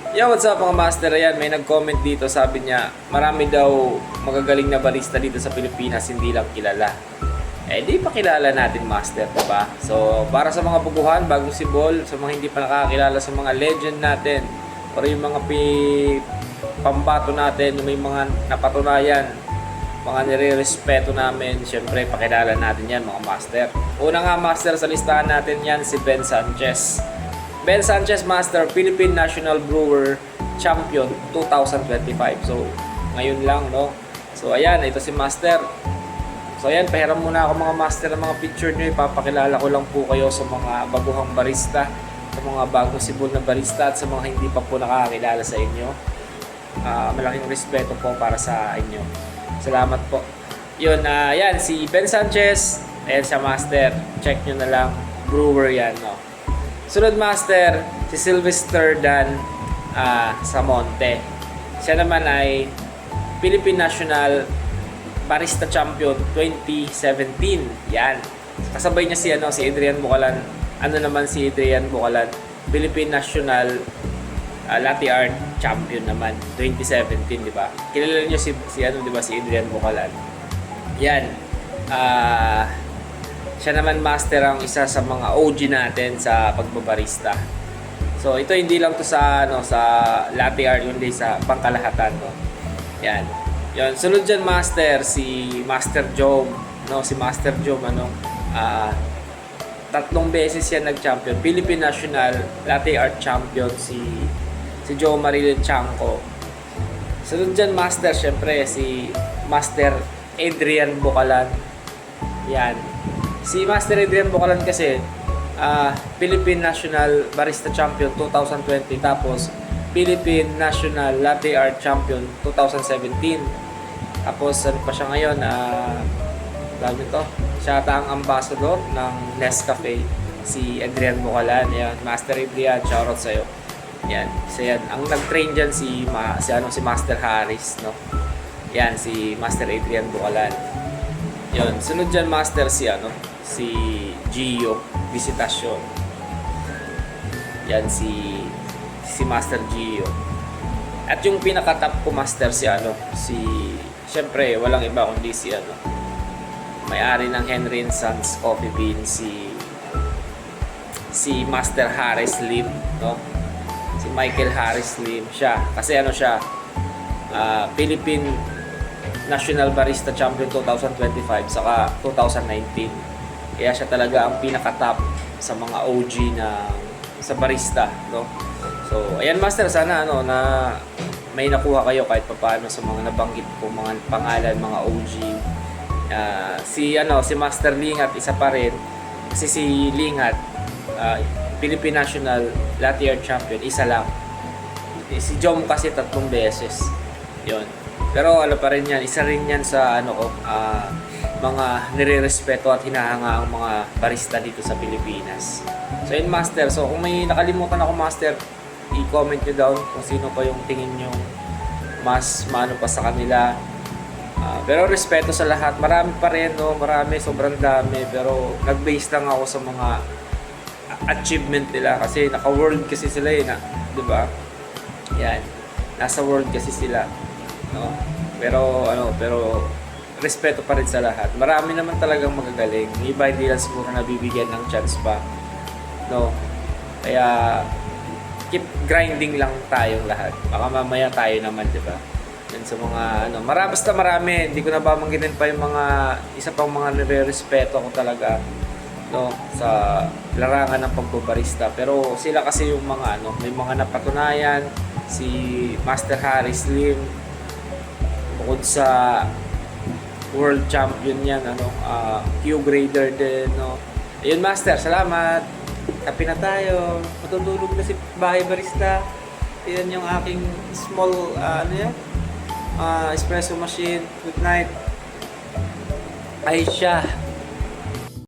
Yeah, what's up mga master? Ayan, may nag-comment dito, sabi niya, marami daw magagaling na barista dito sa Pilipinas, hindi lang kilala. Eh, di pa kilala natin, master, diba? So, para sa mga buguhan, bagong sibol, sa mga hindi pa nakakilala sa mga legend natin, o yung mga pambato natin, may mga napatunayan, mga nire-respeto namin, syempre, pakilala natin yan, mga master. Una nga, master, sa listahan natin yan, si Ben Sanchez. Ben Sanchez, Master, Philippine National Brewer Champion 2025. So, ngayon lang, no? So, ayan, ito si Master. So, ayan, pahiram muna ako mga Master ng mga picture nyo. Ipapakilala ko lang po kayo sa mga baguhang barista, sa mga bagong sibol na barista, at sa mga hindi pa po nakakilala sa inyo. Malaking respeto po para sa inyo. Salamat po. Yun, ayan, si Ben Sanchez. Ayan siya, Master. Check nyo na lang. Brewer yan, no? Sunod, Master, si Sylvester Dan Samonte. Siya naman ay Philippine National Barista Champion 2017. Yan. Kasabay niya si Adrian Bucalan. Ano naman si Adrian Bucalan? Philippine National Latte Art Champion naman 2017, di ba? Kilala niyo si Adrian Bucalan. Yan. Siya naman, Master, ang isa sa mga OG natin sa pagbabarista. So ito hindi lang to sa latte art, kundi sa pangkalahatan, no. Yan. Yon, sunod diyan, Master, si Master Jom, no, si Master Jom tatlong beses yan nag-champion. Philippine National Latte Art Champion si Joe Marilyn Chanco. Sunod diyan, Master, syempre si Master Adrian Bucalan. Yan. Si Master Adrian Bucalan kasi Philippine National Barista Champion 2020, tapos Philippine National Latte Art Champion 2017. Tapos ano pa siya ngayon, siya ata ang ambassador ng Nescafe, si Adrian Bucalan. Yan, Master Adrian, shoutout sa'yo. Yan, yan. Ang nag-train dyan si Master Harris, no? Yan, si Master Adrian Bucalan. Yun, sunod dyan, Master, si Gio Visitacion. Yan, si Master Gio. At yung pinaka-top ko, Master, syempre, walang iba kundi may-ari ng Henry & Sons Coffee Bean, si Master Harris Lim, no? Si Michael Harris Lim, siya. Kasi Philippine National Barista Champion 2025 saka 2019. Kaya siya talaga ang pinaka-top sa mga OG sa barista, no? So, ayan, Master, sana na may nakuha kayo kahit papaano sa mga nabanggit ko, mga pangalan, mga OG. Si Master Lingat, isa pa rin. Kasi si Lingat, Philippine National Latte Art Champion, isa lang. Si Jom kasi 3 beses. 'Yon. Pero pa rin yan, isa rin yan sa mga nire-respeto at hinahanga ang mga barista dito sa Pilipinas. So yun, Master. So kung may nakalimutan ako, Master, i-comment nyo down kung sino pa yung tingin nyo mas maano pa sa kanila. Pero respeto sa lahat. Marami pa rin, no? Marami, sobrang dami. Pero nag-base lang ako sa mga achievement nila. Kasi naka-world kasi sila di ba? Yan. Nasa world kasi sila. No? Pero respeto pa rin sa lahat. Marami naman talagang magagaling. Iba hindi lang siguro nabibigyan ng chance pa. No? Kaya keep grinding lang tayong lahat. Baka mamaya tayo naman, 'di ba? Yan sa mga marami, hindi ko na babanggitin pa yung mga isa pang mga nire-respeto ko talaga, no, sa larangan ng pagbabarista. Pero sila kasi yung mga may mga napatunayan, si Master Harris Lim, bukod sa world champion yan, Q-grader din, no. Ayun, Master, salamat. Kape na tayo. Matutulog na si Bahay Barista. Yan yung aking small espresso machine. Good night. Ay siya.